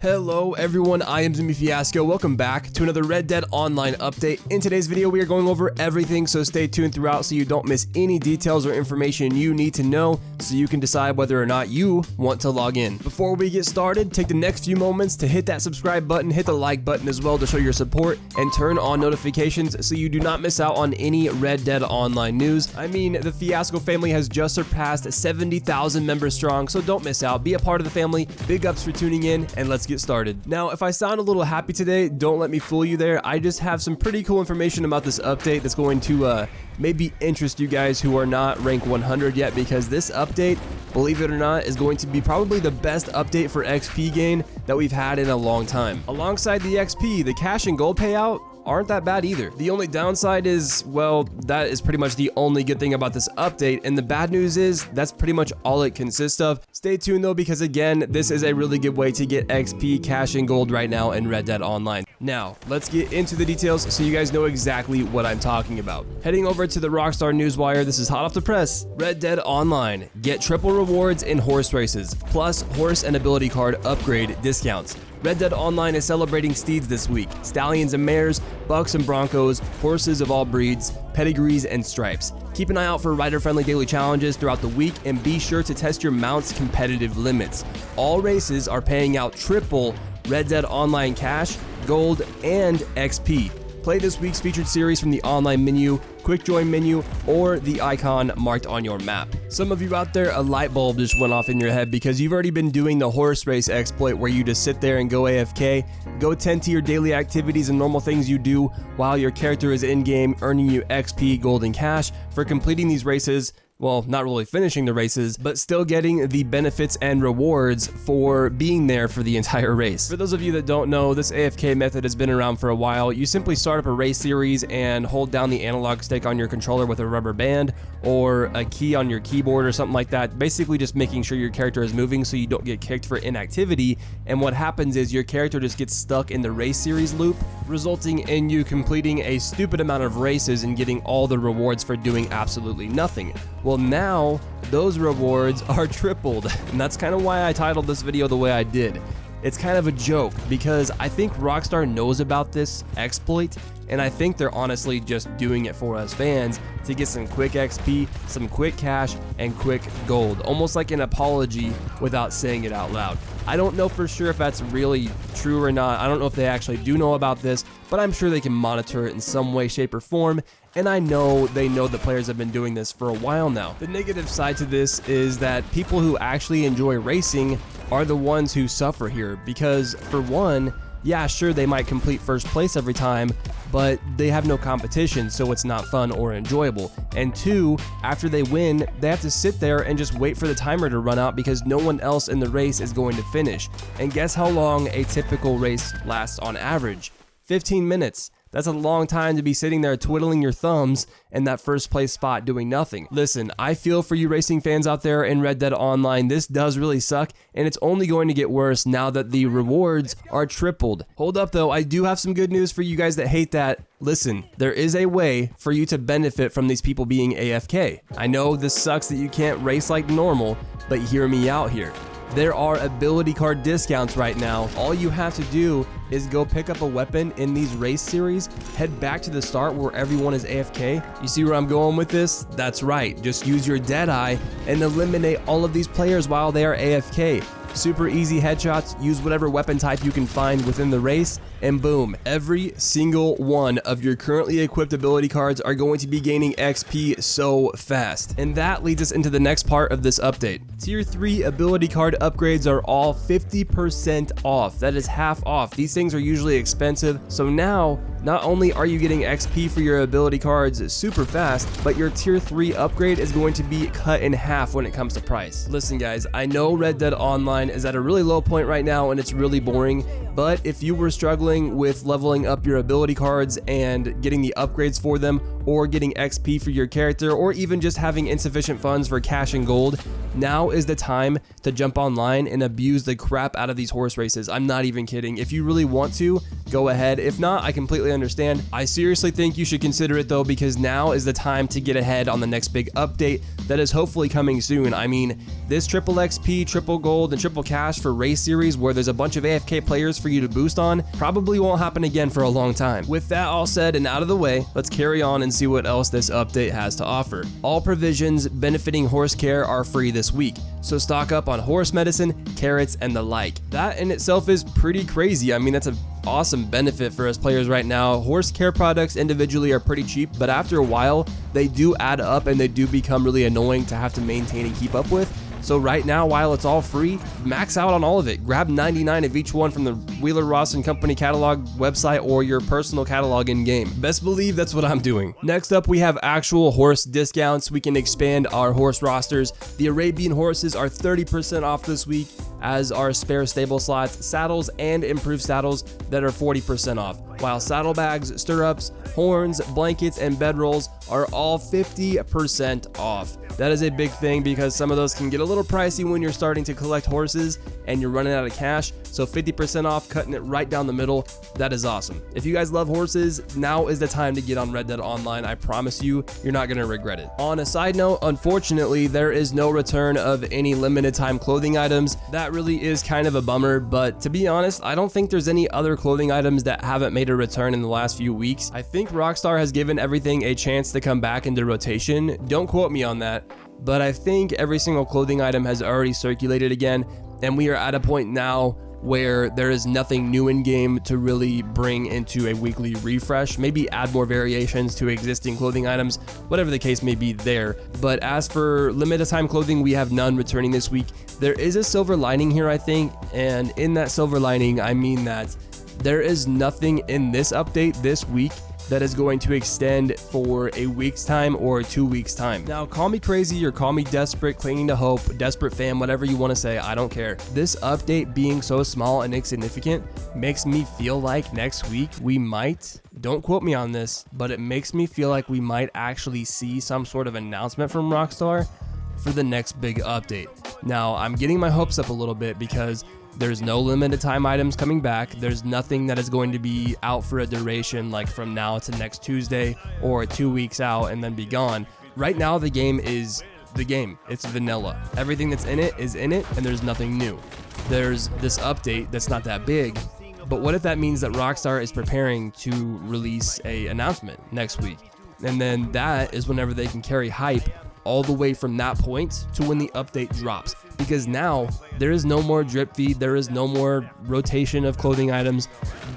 Hello everyone, I am Zumie Fiasco. Welcome back to another Red Dead Online update. In today's video, we are going over everything, so stay tuned throughout so you don't miss any details or information you need to know so you can decide whether or not you want to log in. Before we get started, take the next few moments to hit that subscribe button, hit the like button as well to show your support, and turn on notifications so you do not miss out on any Red Dead Online news. I mean, the Fiasco family has just surpassed 70,000 members strong, so don't miss out. Be a part of the family. Big ups for tuning in, and let's get started. Now, if I sound a little happy today, don't let me fool you there. I just have some pretty cool information about this update that's going to maybe interest you guys who are not rank 100 yet, because this update, believe it or not, is going to be probably the best update for XP gain that we've had in a long time. Alongside the XP, the cash and gold payout aren't that bad either. The only downside is, well, that is pretty much the only good thing about this update, and the bad news is that's pretty much all it consists of. Stay tuned though, because again, this is a really good way to get XP, cash, and gold right now in Red Dead Online. Now, let's get into the details so you guys know exactly what I'm talking about. Heading over to the Rockstar Newswire, this is hot off the press. Red Dead Online. Get triple rewards in horse races, plus horse and ability card upgrade discounts. Red Dead Online is celebrating steeds this week. Stallions and mares, bucks and broncos, horses of all breeds, pedigrees and stripes. Keep an eye out for rider-friendly daily challenges throughout the week, and be sure to test your mount's competitive limits. All races are paying out triple Red Dead Online cash, gold, and XP. Play this week's featured series from the online menu, quick join menu, or the icon marked on your map. Some of you out there, a light bulb just went off in your head because you've already been doing the horse race exploit where you just sit there and go AFK, go tend to your daily activities and normal things you do while your character is in-game earning you XP, gold, and cash for completing these races. Well, not really finishing the races, but still getting the benefits and rewards for being there for the entire race. For those of you that don't know, this AFK method has been around for a while. You simply start up a race series and hold down the analog stick on your controller with a rubber band or a key on your keyboard or something like that, basically just making sure your character is moving so you don't get kicked for inactivity. And what happens is your character just gets stuck in the race series loop, resulting in you completing a stupid amount of races and getting all the rewards for doing absolutely nothing. Well, now those rewards are tripled, and that's kind of why I titled this video the way I did. It's kind of a joke because I think Rockstar knows about this exploit, and I think they're honestly just doing it for us fans to get some quick XP, some quick cash, and quick gold, almost like an apology without saying it out loud. I don't know for sure if that's really true or not. I don't know if they actually do know about this, but I'm sure they can monitor it in some way, shape, or form. And I know they know that players have been doing this for a while now. The negative side to this is that people who actually enjoy racing are the ones who suffer here, because for one, yeah, sure, they might complete first place every time, but they have no competition, so it's not fun or enjoyable. And two, after they win, they have to sit there and just wait for the timer to run out because no one else in the race is going to finish. And guess how long a typical race lasts on average? 15 minutes. That's a long time to be sitting there twiddling your thumbs in that first place spot doing nothing. Listen, I feel for you racing fans out there in Red Dead Online. This does really suck, and it's only going to get worse now that the rewards are tripled. Hold up though, I do have some good news for you guys that hate that. Listen, there is a way for you to benefit from these people being AFK. I know this sucks that you can't race like normal, but hear me out here. There are ability card discounts right now. All you have to do is go pick up a weapon in these race series, head back to the start where everyone is AFK. You see where I'm going with this? That's right, just use your Deadeye and eliminate all of these players while they are AFK. Super easy headshots, use whatever weapon type you can find within the race, and boom, every single one of your currently equipped ability cards are going to be gaining XP so fast. And that leads us into the next part of this update. Tier 3 ability card upgrades are all 50% off. That is half off. These things are usually expensive, so now not only are you getting XP for your ability cards super fast, but your tier 3 upgrade is going to be cut in half when it comes to price. Listen guys, I know Red Dead Online is at a really low point right now and it's really boring, but if you were struggling with leveling up your ability cards and getting the upgrades for them, or getting XP for your character, or even just having insufficient funds for cash and gold, now is the time to jump online and abuse the crap out of these horse races. I'm not even kidding. If you really want to, go ahead. If not, I completely understand. I seriously think you should consider it though, because now is the time to get ahead on the next big update that is hopefully coming soon. I mean, this triple XP, triple gold, and triple cash for race series where there's a bunch of AFK players for you to boost on probably won't happen again for a long time. With that all said and out of the way, let's carry on and see what else this update has to offer. All provisions benefiting horse care are free this week, so stock up on horse medicine, carrots, and the like. That in itself is pretty crazy. I mean, that's an awesome benefit for us players right now. Horse care products individually are pretty cheap, but after a while, they do add up and they do become really annoying to have to maintain and keep up with. So right now, while it's all free, max out on all of it. Grab 99 of each one from the Wheeler Ross & Company catalog website or your personal catalog in-game. Best believe that's what I'm doing. Next up, we have actual horse discounts. We can expand our horse rosters. The Arabian horses are 30% off this week, as are spare stable slots, saddles, and improved saddles that are 40% off, while saddlebags, stirrups, horns, blankets, and bedrolls are all 50% off. That is a big thing because some of those can get a little pricey when you're starting to collect horses and you're running out of cash. So 50% off, cutting it right down the middle. That is awesome. If you guys love horses, now is the time to get on Red Dead Online. I promise you, you're not going to regret it. On a side note, unfortunately, there is no return of any limited time clothing items. That really is kind of a bummer, but to be honest, I don't think there's any other clothing items that haven't made a return in the last few weeks. I think Rockstar has given everything a chance to come back into rotation. Don't quote me on that, but I think every single clothing item has already circulated again, and we are at a point now where there is nothing new in game to really bring into a weekly refresh. Maybe add more variations to existing clothing items, whatever the case may be there. But as for limited time clothing, we have none returning this week. There is a silver lining here, I think, and in that silver lining, I mean that there is nothing in this update this week that is going to extend for a week's time or 2 weeks time. Now, call me crazy or call me desperate, clinging to hope, desperate fan, whatever you want to say, I don't care. This update being so small and insignificant makes me feel like next week we might, don't quote me on this, but it makes me feel like we might actually see some sort of announcement from Rockstar for the next big update. Now, I'm getting my hopes up a little bit because there's no limited time items coming back. There's nothing that is going to be out for a duration like from now to next Tuesday or 2 weeks out and then be gone. Right now, the game is the game. It's vanilla. Everything that's in it is in it, and there's nothing new. There's this update that's not that big, but what if that means that Rockstar is preparing to release an announcement next week? And then that is whenever they can carry hype all the way from that point to when the update drops, because now there is no more drip feed, there is no more rotation of clothing items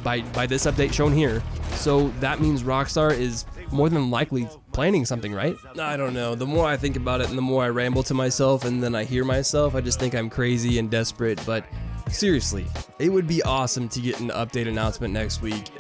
by this update shown here. So that means Rockstar is more than likely planning something, right? I don't know. The more I think about it and the more I ramble to myself and then I hear myself, I just think I'm crazy and desperate. But seriously, it would be awesome to get an update announcement next week.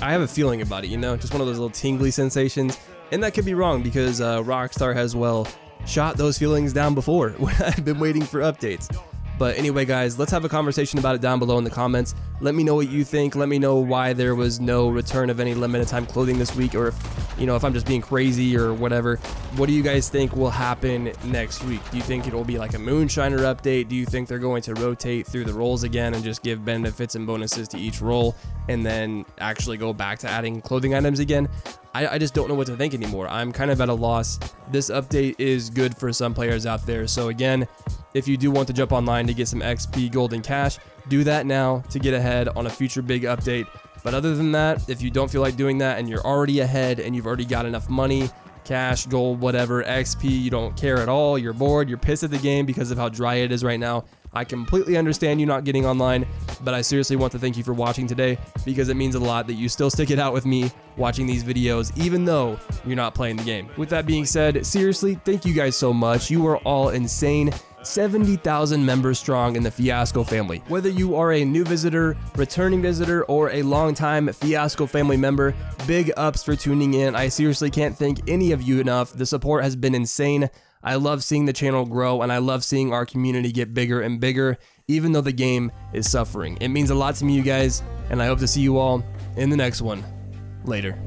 I have a feeling about it, you know, just one of those little tingly sensations. And that could be wrong because Rockstar has, well, shot those feelings down before when I've been waiting for updates. But anyway, guys, let's have a conversation about it down below in the comments. Let me know what you think. Let me know why there was no return of any limited time clothing this week, or if I'm just being crazy or whatever. What do you guys think will happen next week? Do you think it'll be like a Moonshiner update? Do you think they're going to rotate through the roles again and just give benefits and bonuses to each role and then actually go back to adding clothing items again? I just don't know what to think anymore. I'm kind of at a loss. This update is good for some players out there. So again, if you do want to jump online to get some XP, gold, and cash, do that now to get ahead on a future big update. But other than that, if you don't feel like doing that and you're already ahead and you've already got enough money, cash, gold, whatever, XP, you don't care at all, you're bored, you're pissed at the game because of how dry it is right now, I completely understand you not getting online, but I seriously want to thank you for watching today because it means a lot that you still stick it out with me watching these videos, even though you're not playing the game. With that being said, seriously, thank you guys so much. You are all insane. 70,000 members strong in the Fiasco family. Whether you are a new visitor, returning visitor, or a long-time Fiasco family member, big ups for tuning in. I seriously can't thank any of you enough. The support has been insane. I love seeing the channel grow, and I love seeing our community get bigger and bigger, even though the game is suffering. It means a lot to me, you guys, and I hope to see you all in the next one. Later.